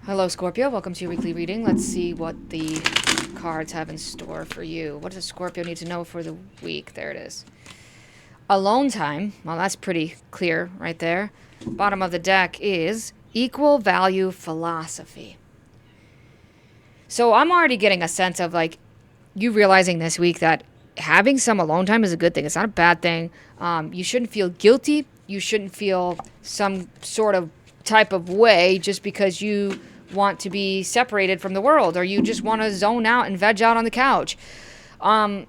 Hello, Scorpio. Welcome to your weekly reading. Let's see what the cards have in store for you. What does Scorpio need to know for the week? There it is. Alone time. Well, that's pretty clear right there. Bottom of the deck is equal value philosophy. So I'm already getting a sense of like you realizing this week that having some alone time is a good thing. It's not a bad thing. You shouldn't feel guilty. You shouldn't feel some sort of type of way just because you want to be separated from the world or you just want to zone out and veg out on the couch. Then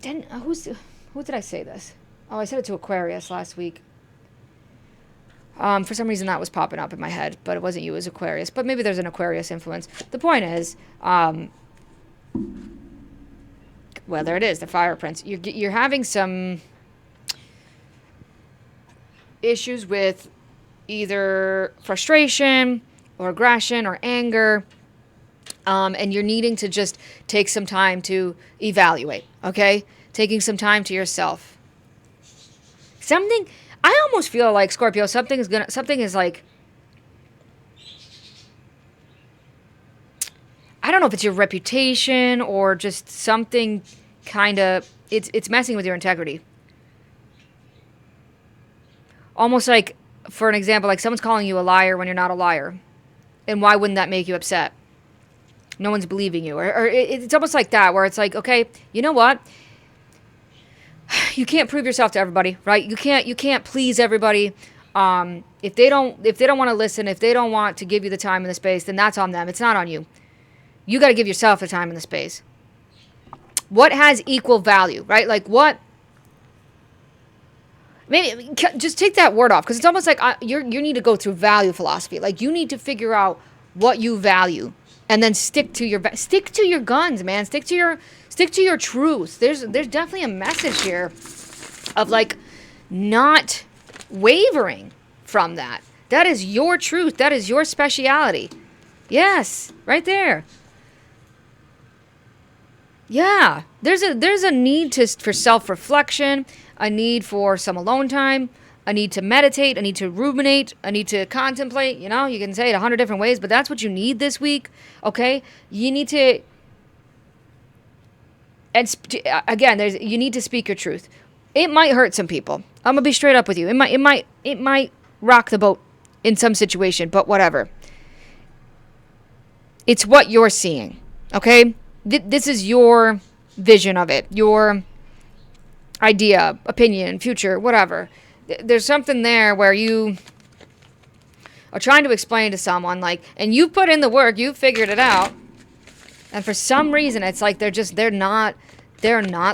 who did I say this? Oh, I said it to Aquarius last week. For some reason that was popping up in my head, but it wasn't you, it was Aquarius. But maybe there's an Aquarius influence. The point is, well, there it is, the Fire Prince. You're having some issues with either frustration or aggression or anger, and you're needing to just take some time to evaluate, okay? Taking some time to yourself. I almost feel like, Scorpio, something is like, I don't know if it's your reputation or just something kind of, it's messing with your integrity. Almost like, for an example, like someone's calling you a liar when you're not a liar. And why wouldn't that make you upset? No one's believing you. Or it's almost like that, where it's like, okay, you know what? You can't prove yourself to everybody, right? You can't please everybody. If they don't want to listen, if they don't want to give you the time and the space, then that's on them. It's not on you. You got to give yourself the time and the space. What has equal value, right? Like what? Maybe just take that word off, because it's almost like you need to go through value philosophy. Like you need to figure out what you value, and then stick to your guns, man. Stick to your truth. There's definitely a message here of like not wavering from that. That is your truth. That is your speciality. Yes, right there. Yeah, there's a need for self-reflection, a need for some alone time, a need to meditate, a need to ruminate, a need to contemplate. You know, you can say it 100 different ways, but that's what you need this week, okay? You need to, again, you need to speak your truth. It might hurt some people. I'm gonna be straight up with you. It might rock the boat in some situation, but whatever. It's what you're seeing, okay? This is your vision of it, your idea, opinion, future, whatever. There's something there where you are trying to explain to someone, like, and you put in the work, you figured it out, and for some reason it's like they're not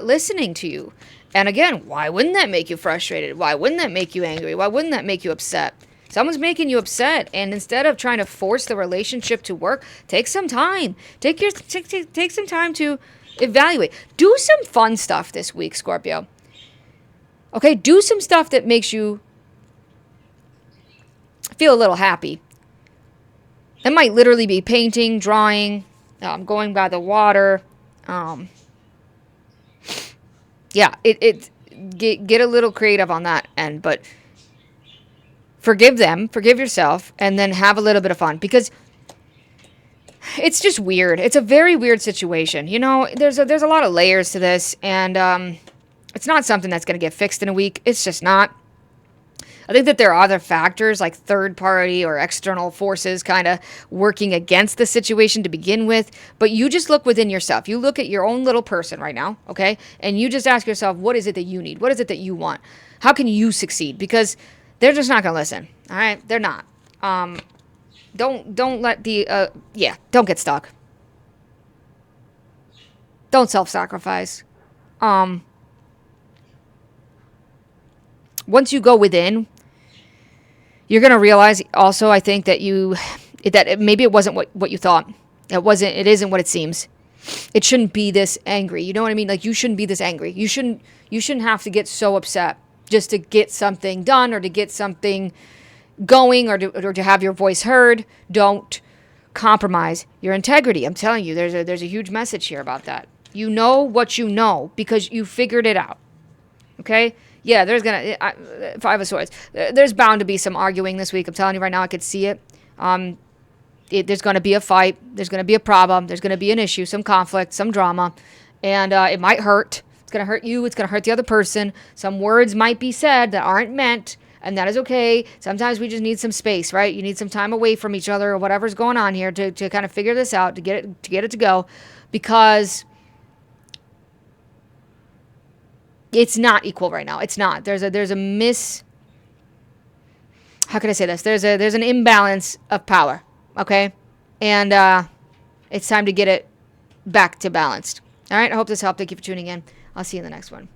listening to you. And again, why wouldn't that make you frustrated? Why wouldn't that make you angry? Why wouldn't that make you upset? Someone's making you upset, and instead of trying to force the relationship to work, take some time. Take some time to evaluate. Do some fun stuff this week, Scorpio. Okay, do some stuff that makes you feel a little happy. It might literally be painting, drawing, going by the water. Yeah, get a little creative on that end, but forgive yourself, and then have a little bit of fun, because it's just weird. It's a very weird situation. You know, there's a lot of layers to this, and it's not something that's going to get fixed in a week. It's just not. I think that there are other factors like third party or external forces kind of working against the situation to begin with. But you just look within yourself. You look at your own little person right now, okay? And you just ask yourself, what is it that you need? What is it that you want? How can you succeed? Because they're just not going to listen, all right? They're not. Don't let don't get stuck. Don't self-sacrifice. Once you go within, you're going to realize also, I think, that maybe it wasn't what you thought. It isn't what it seems. It shouldn't be this angry. You know what I mean? Like, you shouldn't be this angry. You shouldn't have to get so upset just to get something done or to get something going or to have your voice heard. Don't compromise your integrity. I'm telling you, there's a huge message here about that. You know what you know because you figured it out. Okay? Yeah, there's Five of Swords. There's bound to be some arguing this week. I'm telling you right now, I could see it. there's going to be a fight. There's going to be a problem. There's going to be an issue, some conflict, some drama. And it might hurt. It's going to hurt you. It's going to hurt the other person. Some words might be said that aren't meant. And that is okay. Sometimes we just need some space, right? You need some time away from each other or whatever's going on here to kind of figure this out, to get it to go. Because it's not equal right now. It's not. There's a how can I say this? There's an imbalance of power, okay? And it's time to get it back to balanced. All right, I hope this helped. Thank you for tuning in. I'll see you in the next one.